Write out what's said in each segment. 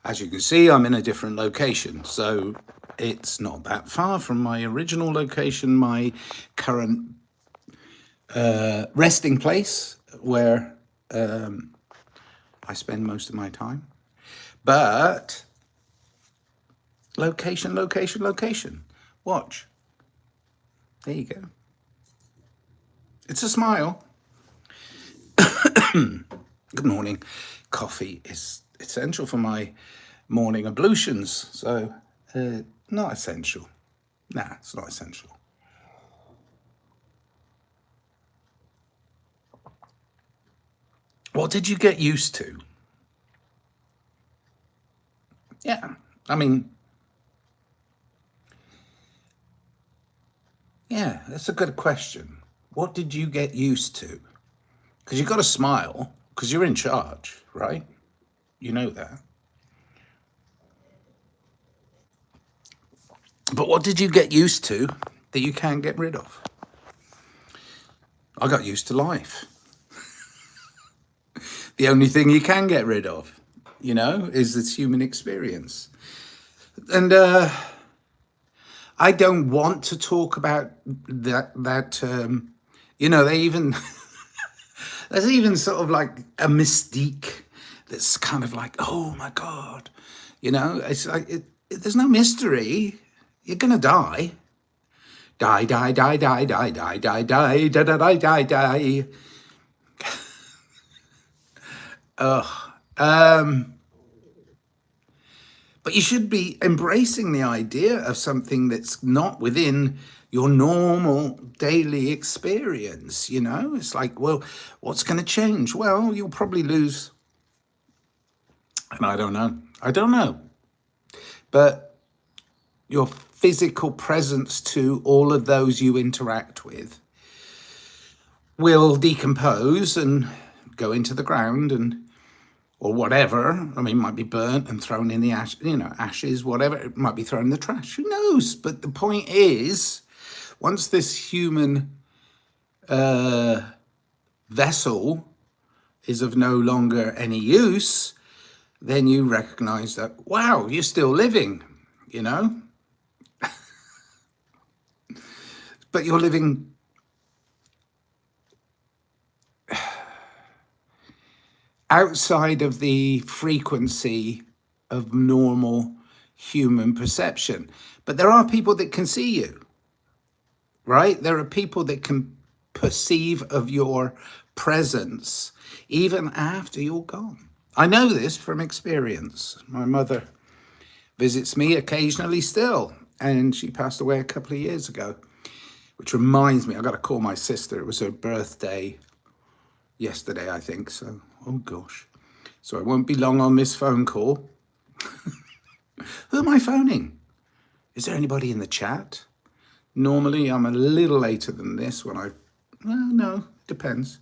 As you can see, I'm in a different location, so it's not that far from my original location, my current resting place where I spend most of my time. But location, location, location. Watch. There you go. It's a smile. Good morning. Coffee is essential for my morning ablutions. So, not essential. Nah, it's not essential. What did you get used to? Yeah, I mean, yeah, that's a good question. What did you get used to? Because you've got to smile because you're in charge, right? You know that. But what did you get used to that you can't get rid of? I got used to life. The only thing you can get rid of, is this human experience. And I don't want to talk about that they even there's even sort of like a mystique that's kind of like, oh my God, it's like there's no mystery. You're gonna die. Die, die, die, die, die, die, die, die, die, die, die, die. But you should be embracing the idea of something that's not within your normal daily experience. It's like, well, what's going to change? Well, you'll probably lose. And I don't know. But your physical presence to all of those you interact with will decompose and go into the ground or whatever. I mean, it might be burnt and thrown in the ashes, whatever. It might be thrown in the trash. Who knows? But the point is, once this human vessel is of no longer any use, then you recognize that, wow, you're still living, but you're living outside of the frequency of normal human perception. But there are people that can see you, right? There are people that can perceive of your presence even after you're gone. I know this from experience. My mother visits me occasionally still, and she passed away a couple of years ago, which reminds me, I got to call my sister. It was her birthday yesterday, I think. So, oh gosh. So I won't be long on this phone call. Who am I phoning? Is there anybody in the chat? Normally I'm a little later than this well, no, depends.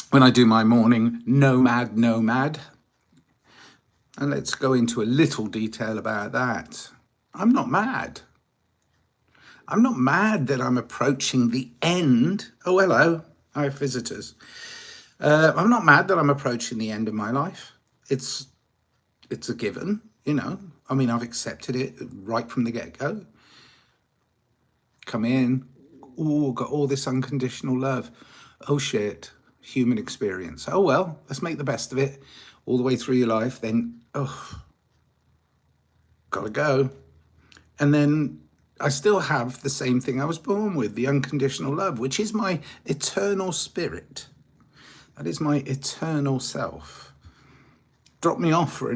When I do my morning nomad. And let's go into a little detail about that. I'm not mad. I'm not mad that I'm approaching the end. Oh, hello. I have visitors. I'm not mad that I'm approaching the end of my life. It's a given, I mean, I've accepted it right from the get-go. Come in. Oh, got all this unconditional love. Oh, shit. Human experience. Oh, well, let's make the best of it all the way through your life. Then, gotta go. And then I still have the same thing I was born with, the unconditional love, which is my eternal spirit. That is my eternal self. Dropped me off for a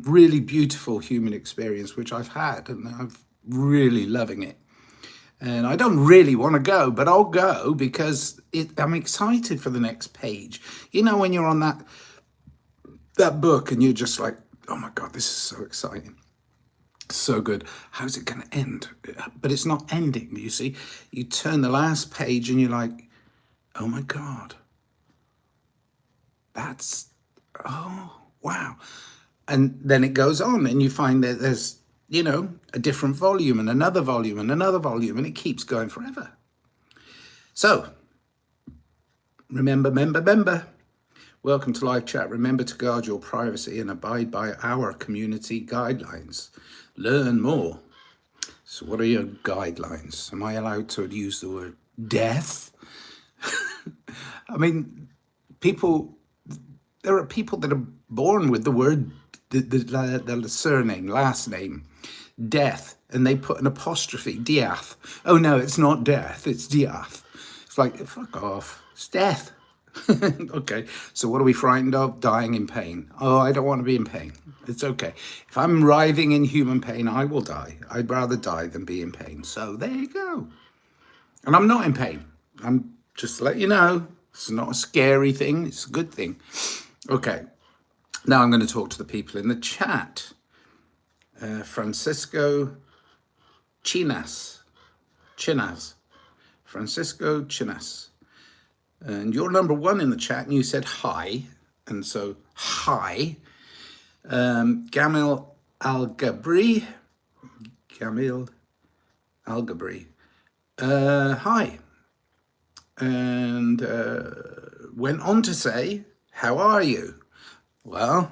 really beautiful human experience, which I've had, and I'm really loving it. And I don't really want to go, but I'll go because I'm excited for the next page. When you're on that book and you're just like, oh my God, this is so exciting. So good. How's it going to end? But it's not ending, you see. You turn the last page and you're like, oh my God. Oh, wow. And then it goes on and you find that there's, a different volume and another volume and another volume, and it keeps going forever. So, remember, Welcome to live chat. Remember to guard your privacy and abide by our community guidelines. Learn more. So what are your guidelines? Am I allowed to use the word death? I mean, there are people that are born with the word, the surname, last name, death, and they put an apostrophe, diath. Oh no, it's not death, it's diath. It's like, fuck off, it's death. Okay, so what are we frightened of? Dying in pain. Oh, I don't want to be in pain. It's okay. If I'm writhing in human pain, I will die. I'd rather die than be in pain. So there you go. And I'm not in pain. I'm just to let you know, it's not a scary thing. It's a good thing. Okay, now I'm going to talk to the people in the chat. Francisco Chinas. Francisco Chinas. And you're number one in the chat, and you said hi. And so, hi. Gamil Al-Gabri. Hi. And went on to say, how are you? Well,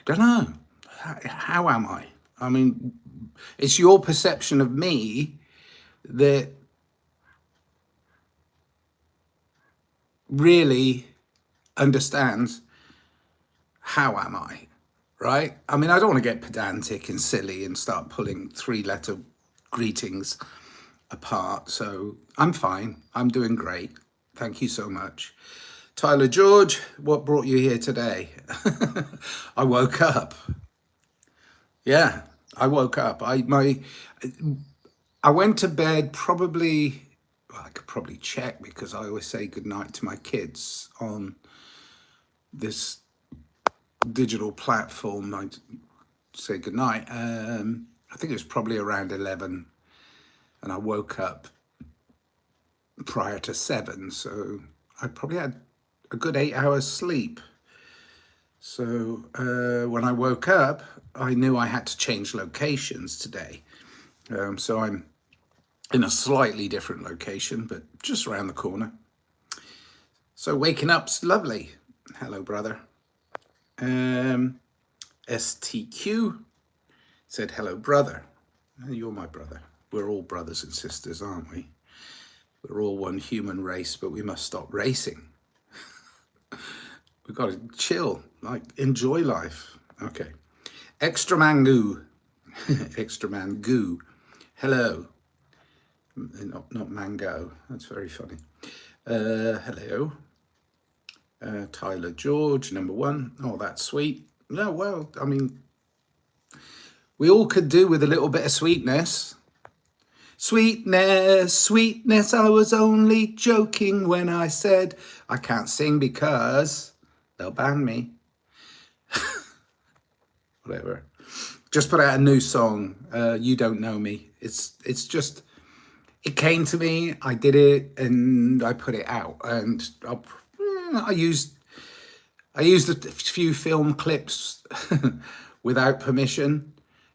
don't know. How am I? I mean, it's your perception of me that really understands how am I, right? I mean, I don't want to get pedantic and silly and start pulling 3-letter greetings apart. So I'm fine. I'm doing great. Thank you so much. Tyler George, what brought you here today? I woke up. Yeah, I woke up. I went to bed probably, well, I could probably check because I always say goodnight to my kids on this digital platform. I say goodnight. I think it was probably around 11, and I woke up prior to 7, so I probably had a good 8 hours sleep. So when I woke up, I knew I had to change locations today. So I'm in a slightly different location, but just around the corner. So waking up's lovely. Hello, brother. STQ said, hello, brother. You're my brother. We're all brothers and sisters, aren't we? We're all one human race, but we must stop racing. We've got to chill, like enjoy life. Okay. Extra man goo. Extra man goo. Hello. Not mango. That's very funny. Hello. Tyler George, number 1. Oh, that's sweet. No, well, I mean, we all could do with a little bit of sweetness. Sweetness, sweetness, I was only joking when I said I can't sing because they'll ban me. Whatever. Just put out a new song, You Don't Know Me. It's just, it came to me, I did it, and I put it out. And I used a few film clips without permission,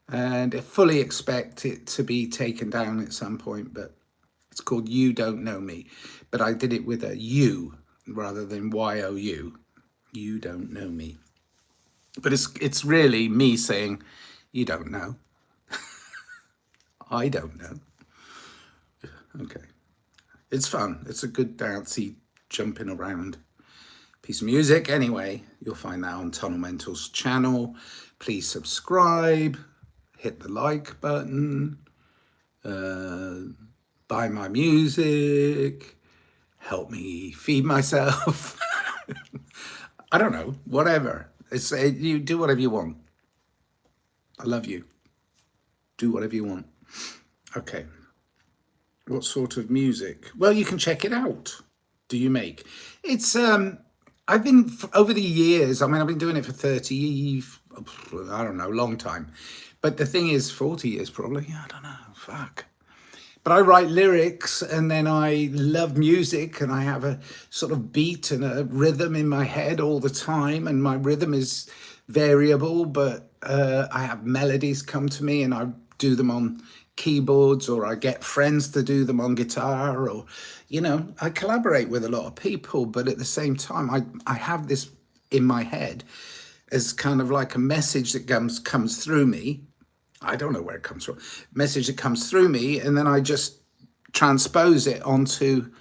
and I fully expect it to be taken down at some point, but it's called You Don't Know Me. But I did it with a U rather than Y-O-U. You don't know me. But it's really me saying, you don't know. I don't know. Okay. It's fun. It's a good dancey, jumping around piece of music. Anyway, you'll find that on Tunnel Mental's channel. Please subscribe, hit the like button, buy my music, help me feed myself. I don't know, whatever. You do whatever you want. I love you. Do whatever you want. Okay. What sort of music? Well, you can check it out. Do you make? It's, I've been, over the years, I mean, I've been doing it for 30, I don't know, long time. But the thing is, 40 years probably, I don't know, fuck. But I write lyrics, and then I love music, and I have a sort of beat and a rhythm in my head all the time, and my rhythm is variable, but I have melodies come to me, and I do them on keyboards, or I get friends to do them on guitar, or, you know, I collaborate with a lot of people, but at the same time, I have this in my head as kind of like a message that comes through me. I don't know where it comes from. Message that comes through me, and then I just transpose it onto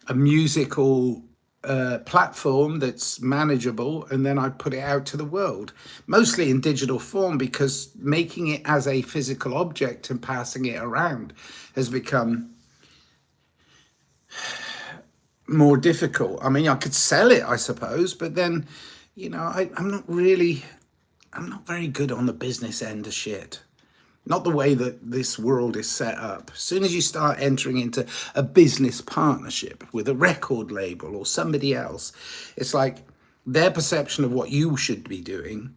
a musical platform that's manageable, and then I put it out to the world, mostly in digital form, because making it as a physical object and passing it around has become more difficult. I mean, I could sell it, I suppose, but then, you know, I'm not very good on the business end of shit. Not the way that this world is set up. As soon as you start entering into a business partnership with a record label or somebody else, it's like their perception of what you should be doing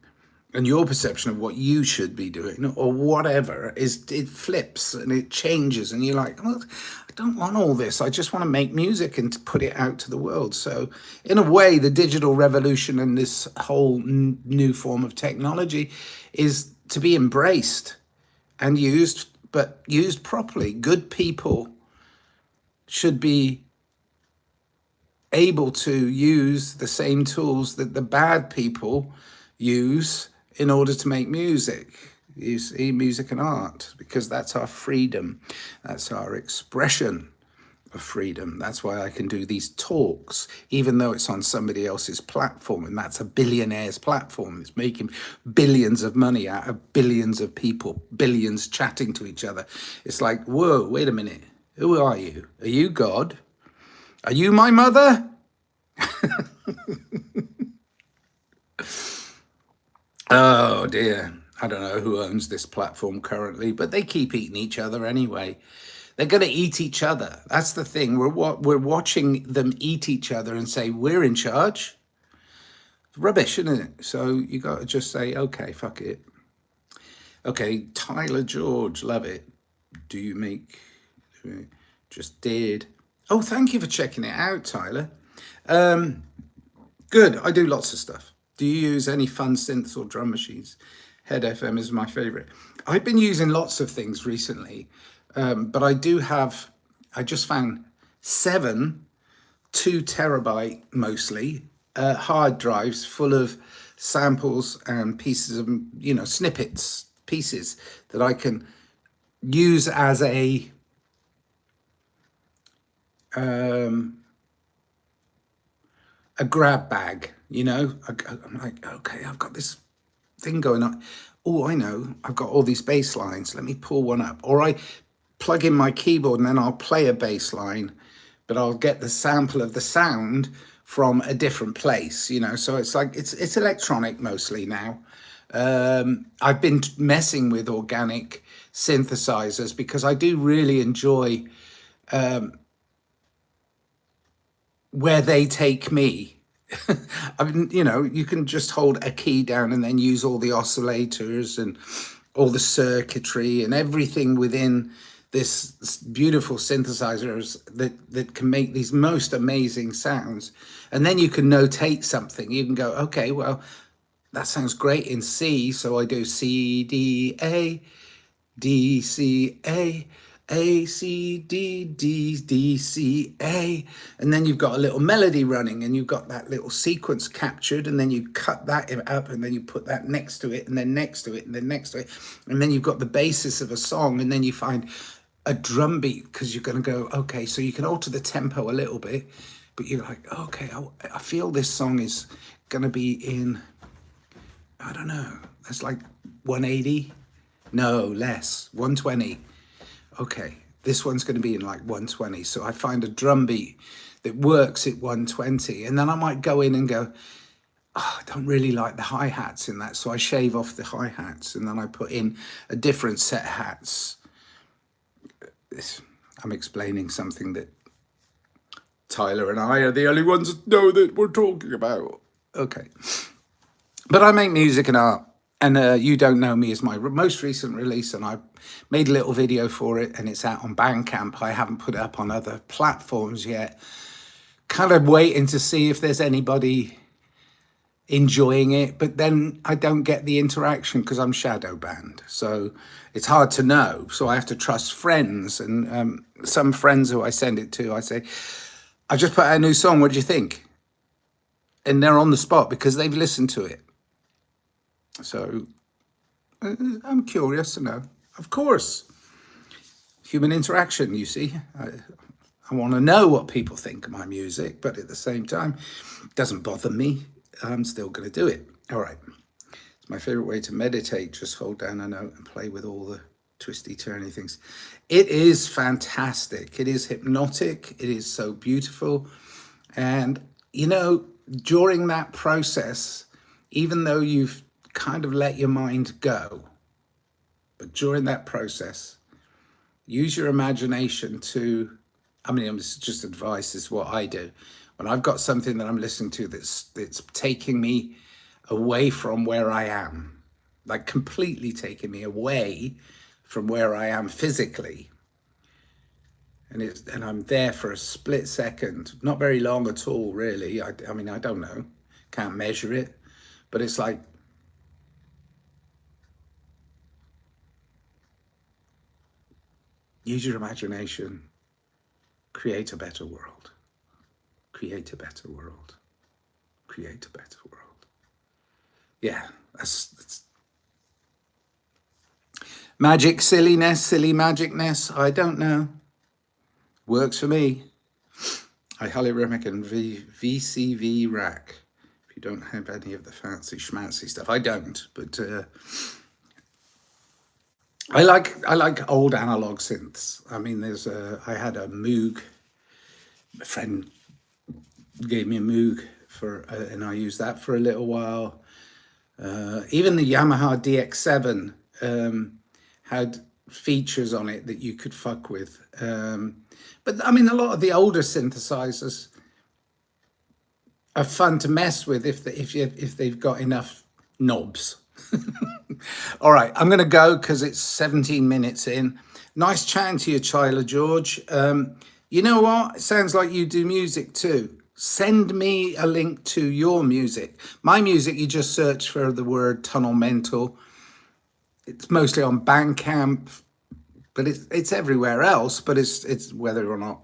and your perception of what you should be doing, or whatever, it flips and it changes, and you're like, well, I don't want all this. I just want to make music and to put it out to the world. So in a way, the digital revolution and this whole new form of technology is to be embraced and used, but used properly. Good people should be able to use the same tools that the bad people use in order to make music. You see, music and art, because that's our freedom. That's our expression of freedom. That's why I can do these talks, even though it's on somebody else's platform, and that's a billionaire's platform. It's making billions of money out of billions of people, billions chatting to each other. It's like, whoa, wait a minute. Who are you? Are you God? Are you my mother? Oh dear. I don't know who owns this platform currently, but they keep eating each other anyway. They're going to eat each other. That's the thing. We're watching them eat each other and say, we're in charge. It's rubbish, isn't it? So you got to just say, okay, fuck it. Okay, Tyler George, love it. Do you make... Just did. Oh, thank you for checking it out, Tyler. Good. I do lots of stuff. Do you use any fun synths or drum machines? Head FM is my favorite. I've been using lots of things recently, but I just found 7 2 terabyte mostly hard drives full of samples and pieces of, you know, snippets, pieces that I can use as a grab bag, you know. I'm like, okay, I've got this thing going on. Oh, I know, I've got all these bass lines. Let me pull one up. Or I plug in my keyboard and then I'll play a bass line, but I'll get the sample of the sound from a different place, you know. So it's like, it's electronic mostly now. I've been messing with organic synthesizers because I do really enjoy where they take me. I mean, you know, you can just hold a key down and then use all the oscillators and all the circuitry and everything within this beautiful synthesizers that can make these most amazing sounds. And then you can notate something. You can go, okay, well, that sounds great in C. So I do C, D, A, D, C, A, A, C, D, D, D, C, A. And then you've got a little melody running and you've got that little sequence captured, and then you cut that up and then you put that next to it and then next to it and then next to it. And then you've got the basis of a song, and then you find a drum beat, because you're going to go, okay, so you can alter the tempo a little bit, but you're like, okay, I feel this song is going to be in, I don't know, that's like 180. No, less, 120. Okay, this one's going to be in like 120. So I find a drum beat that works at 120. And then I might go in and go, oh, I don't really like the hi-hats in that. So I shave off the hi-hats and then I put in a different set of hats. I'm explaining something that Tyler and I are the only ones that know that we're talking about. Okay. But I make music and art. And You Don't Know Me is my most recent release, and I made a little video for it, and it's out on Bandcamp. I haven't put it up on other platforms yet. Kind of waiting to see if there's anybody enjoying it, but then I don't get the interaction because I'm shadow banned. So it's hard to know. So I have to trust friends, and some friends who I send it to, I say, I just put out a new song. What do you think? And they're on the spot because they've listened to it. So I'm curious to know. Of course, human interaction, you see. I want to know what people think of my music, but at the same time, it doesn't bother me. I'm still going to do it. All right. It's my favorite way to meditate. Just hold down a note and play with all the twisty, turny things. It is fantastic. It is hypnotic. It is so beautiful. And, you know, during that process, even though you've kind of let your mind go, but during that process, use your imagination to, I mean, it's just advice, is what I do. When I've got something that I'm listening to that's taking me away from where I am, like completely taking me away from where I am physically, and I'm there for a split second, not very long at all, really. I mean, I don't know, can't measure it, but it's like, use your imagination, create a better world, create a better world, create a better world. Yeah, that's magic, silliness, silly magicness. I don't know. Works for me. I highly recommend VCV Rack. If you don't have any of the fancy schmancy stuff, I don't, but I like old analog synths. I mean, I had a Moog. A friend gave me a Moog and I used that for a little while. Even the Yamaha DX7 had features on it that you could fuck with. But I mean, a lot of the older synthesizers are fun to mess with if they've got enough knobs. All right, I'm going to go because it's 17 minutes in. Nice chatting to you, Chyla George. You know what? It sounds like you do music too. Send me a link to your music. My music, you just search for the word Tunnel Mental. It's mostly on Bandcamp, but it's everywhere else. But it's whether or not,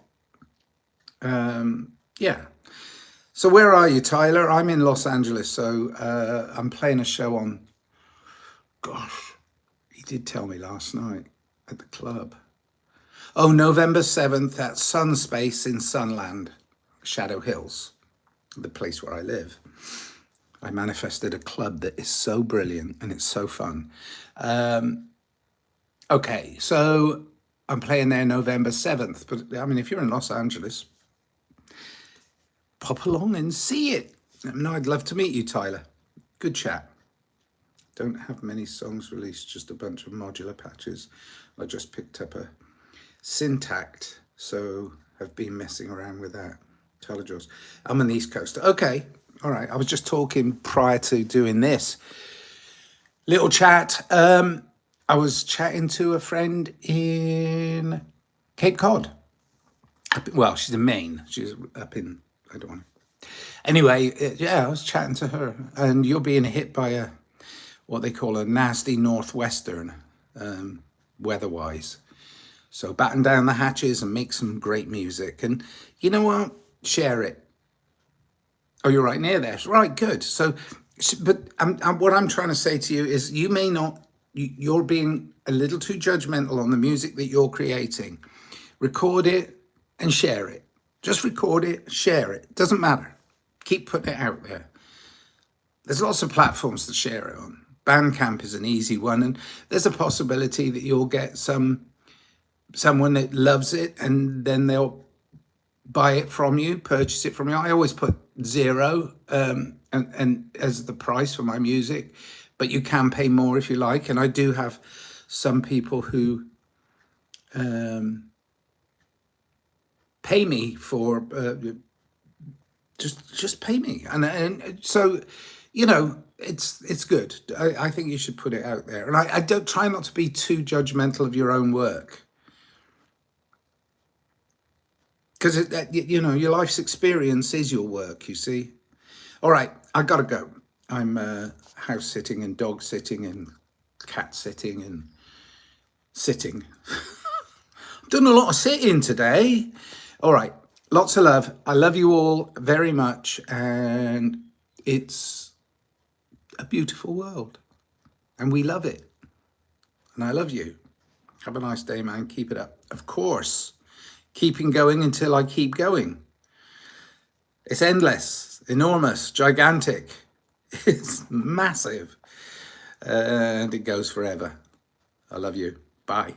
yeah. So where are you, Tyler? I'm in Los Angeles, so I'm playing a show on. Gosh, he did tell me last night at the club. Oh, November 7th at Sunspace in Sunland, Shadow Hills, the place where I live. I manifested a club that is so brilliant and it's so fun. Okay, so I'm playing there November 7th, but I mean, if you're in Los Angeles, pop along and see it. No, I'd love to meet you, Tyler. Good chat. Don't have many songs released, just a bunch of modular patches. I just picked up a Syntact, so I've been messing around with that. Tyler George. I'm on the East Coast. Okay, all right. I was just talking prior to doing this little chat. I was chatting to a friend in Cape Cod. Well, she's in Maine. She's up in, I don't want to. Anyway, yeah, I was chatting to her, and you're being hit by what they call a nasty northwestern, weather-wise. So batten down the hatches and make some great music. And you know what? Share it. Oh, you're right near there. Right, good. So, but what I'm trying to say to you is you may not, you're being a little too judgmental on the music that you're creating. Record it and share it. Just record it, share it. Doesn't matter. Keep putting it out there. There's lots of platforms to share it on. Bandcamp is an easy one. And there's a possibility that you'll get someone that loves it and then they'll buy it from you, purchase it from you. I always put zero and as the price for my music, but you can pay more if you like. And I do have some people who pay me for just pay me, and so you know it's good. I think you should put it out there, and I don't try not to be too judgmental of your own work. Because, you know, your life's experience is your work, you see. All right, I got to go. I'm house sitting and dog sitting and cat sitting and sitting. Done a lot of sitting today. All right, lots of love. I love you all very much, and it's a beautiful world, and we love it. And I love you. Have a nice day, man. Keep it up. Of course, keeping going until I keep going. It's endless, enormous, gigantic. It's massive, and it goes forever. I love you. Bye.